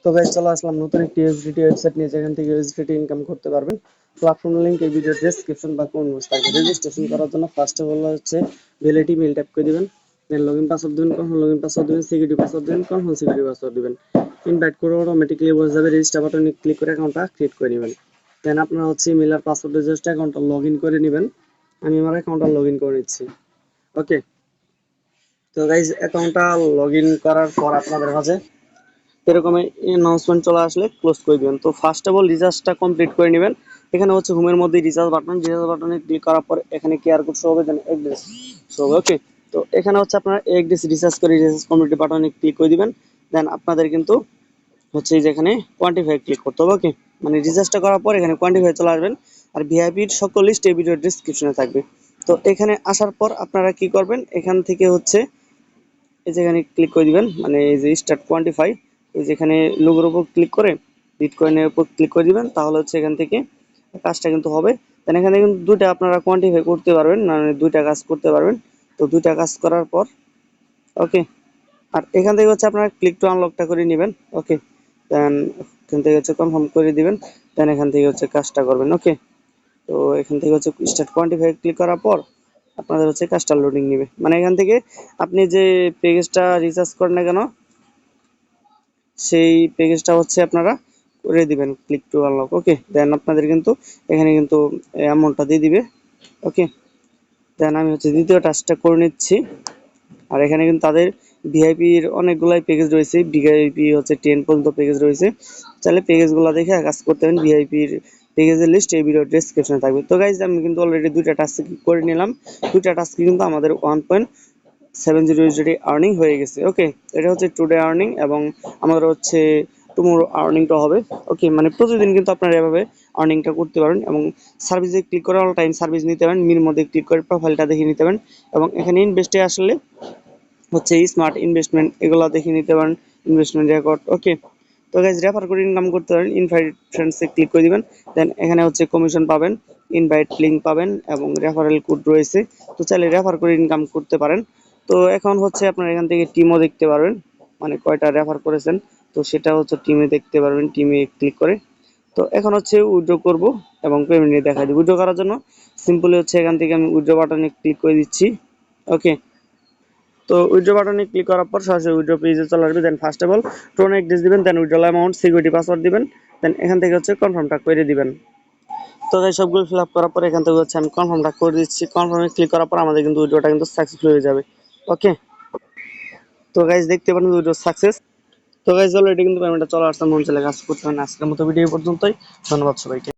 তো গাইস চলে আসলাম নতুন একটি ইউএসডিটি ওয়েবসাইট নিয়ে, যেখান থেকে ইউএসডিটি ইনকাম করতে পারবেন। প্ল্যাটফর্ম লিংক এই ভিডিও ডেসক্রিপশন বা কোন থাকবে। রেজিস্ট্রেশন করার জন্য ফার্স্ট অফ অল হচ্ছে ভ্যালিডিটি মেল ট্যাপ করে দিবেন, দেন লগইন পাসওয়ার্ড দিবেন, কনফার্ম লগইন পাসওয়ার্ড দিবেন, সিকিউরিটি পাসওয়ার্ড দিবেন, কনফার্ম সিকিউরিটি পাসওয়ার্ড দিবেন। ইনভাইট করে অটোমেটিক্যালি বসে যাবে। রেজিস্টার বাটনে ক্লিক করে অ্যাকাউন্টটা ক্রিয়েট করে নেবেন। দেন আপনারা হচ্ছে ইমেল আর পাসওয়ার্ড জাস্ট অ্যাকাউন্টটা লগইন করে নেবেন। আমি আমার অ্যাকাউন্টটা লগইন করে নিচ্ছি। ওকে, তো গাইস অ্যাকাউন্টটা লগইন করার পর আপনাদের কাছে এরকম অ্যানাউন্সমেন্ট চলে আসলে ক্লোজ করে দিবেন। তো ফার্স্ট অফ অল রিচার্জটা কমপ্লিট করে নেবেন। এখানে হচ্ছে হোমের মধ্যে রিচার্জ বাটনে ক্লিক করার পর এখানে কিউআর কোড শো হবে, দেন এড্রেস শো হবে। ওকে, তো এখানে হচ্ছে আপনারা এড্রেস রিচার্জ করে রিচার্জ কমপ্লিট বাটনে ক্লিক করে দিবেন। দেন আপনাদের কিন্তু হচ্ছে এই যেখানে কোয়ান্টিফাই ক্লিক করতে হবে। ওকে, মানে রিচার্জটা করার পর এখানে কোয়ান্টিফাই চলে আসবেন। আর ভিআইপির সকল লিস্ট এই ভিডিওর ডেসক্রিপশনে থাকবে। তো এখানে আসার পর আপনারা কি করবেন, এখান থেকে হচ্ছে এই যেখানে ক্লিক করে দিবেন, মানে এই যে স্টার্ট কোয়ান্টিফাই, এই যেখানে লোগোর উপর ক্লিক করে বিটকয়েনের উপর ক্লিক করে দিবেন, তাহলে হচ্ছে এখান থেকে কাজটা কিন্তু হবে। দেন এখানে কিন্তু দুইটা আপনারা কোয়ান্টিফাই করতে পারবেন, মানে দুইটা কাজ করতে পারবেন। তো দুইটা কাজ করার পর ওকে, আর এখান থেকে হচ্ছে আপনারা ক্লিক টু আনলকটা করে নেবেন। ওকে, দেন এখান থেকে হচ্ছে কনফার্ম করে দিবেন। দেন এখান থেকে হচ্ছে কাজটা করবেন। ওকে, তো এখান থেকে হচ্ছে স্টার্ট কোয়ান্টিফাই ক্লিক করার পর আপনাদের হচ্ছে কাজটা লোডিং নেবে। মানে এখান থেকে আপনি যে প্যাকেজটা রিচার্জ করেন না কেন, সেই প্যাকেজটা হচ্ছে আপনারা করে দিবেন ক্লিক টু আনলক। ওকে, দেন আপনাদের কিন্তু এখানে কিন্তু অ্যামাউন্টটা দিয়ে দিবে। ওকে, দেন আমি হচ্ছে দ্বিতীয় টাস্কটা করে নিচ্ছি। আর এখানে কিন্তু তাদের ভিআইপির অনেকগুলাই প্যাকেজ রয়েছে। ভিআইপি হচ্ছে 10 পর্যন্ত প্যাকেজ রয়েছে। চাইলে প্যাকেজগুলো দেখে কাজ করতে পারেন। ভিআইপির প্যাকেজের লিস্ট এই ভিডিও ডেসক্রিপশনে থাকবে। তো গাইজ আমি কিন্তু অলরেডি দুইটা টাস্ক করে নিলাম। দুইটা টাস্ক কিন্তু আমাদের 1.70 ইউএসডি আর্নিং হয়ে গেছে। ওকে, এটা হচ্ছে টুডে আর্নিং এবং আমাদের হচ্ছে টুমোরো আর্নিংটা হবে। ওকে, মানে প্রতিদিন কিন্তু আপনারা এভাবে আর্নিংটা করতে পারেন এবং সার্ভিসে ক্লিক করে অল টাইম সার্ভিস নিতে পারেন। মির মধ্যে ক্লিক করে প্রোফাইলটা দেখে নিতে পারেন এবং এখানে ইনভেস্টে আসলে হচ্ছে স্মার্ট ইনভেস্টমেন্ট এগুলো দেখে নিতে পারেন, ইনভেস্টমেন্ট রেকর্ড। ওকে, তো গাইজ রেফার করে ইনকাম করতে পারেন। ইনভাইট ফ্রেন্ডসে ক্লিক করে দিবেন, দেন এখানে হচ্ছে কমিশন পাবেন, ইনভাইট লিঙ্ক পাবেন এবং রেফারেল কোড রয়েছে। তো চাইলে রেফার করে ইনকাম করতে পারেন। তো এখন হচ্ছে আপনারা এখান থেকে টিমও দেখতে পারবেন, মানে কয়টা রেফার করেছেন, তো সেটা হচ্ছে টিমে দেখতে পারবেন, টিমে ক্লিক করে। তো এখন হচ্ছে উইথড্র করব এবং পেমেন্ট দেখা দিই। উইথড্র করার জন্য সিম্পলি হচ্ছে এখান থেকে আমি উইথড্র বাটনে ক্লিক করে দিচ্ছি। ওকে, তো উইথড্র বাটনে ক্লিক করার পর সরাসরি উইথড্র পেজে চলে আসবে। Then first of all TON address দিবেন, then withdrawal amount, security password দিবেন, দেন এখান থেকে হচ্ছে কনফার্মটা করে দিবেন। তো এই সবগুলো ফিল আপ করার পর এখান থেকে হচ্ছে আমি কনফার্মটা করে দিচ্ছি। কনফার্মে ক্লিক করার পর আমাদের কিন্তু উইথড্রটা কিন্তু সাকসেসফুল হয়ে যাবে। ওকে, তো গাইজ দেখতে পারেন উইথড্র সাকসেস। তো গাইজ অলরেডি কিন্তু পেমেন্টটা চলে আসছে, মন চলে কাজ করতে পারেন। আজকের মতো ভিডিও পর্যন্তই, ধন্যবাদ সবাইকে।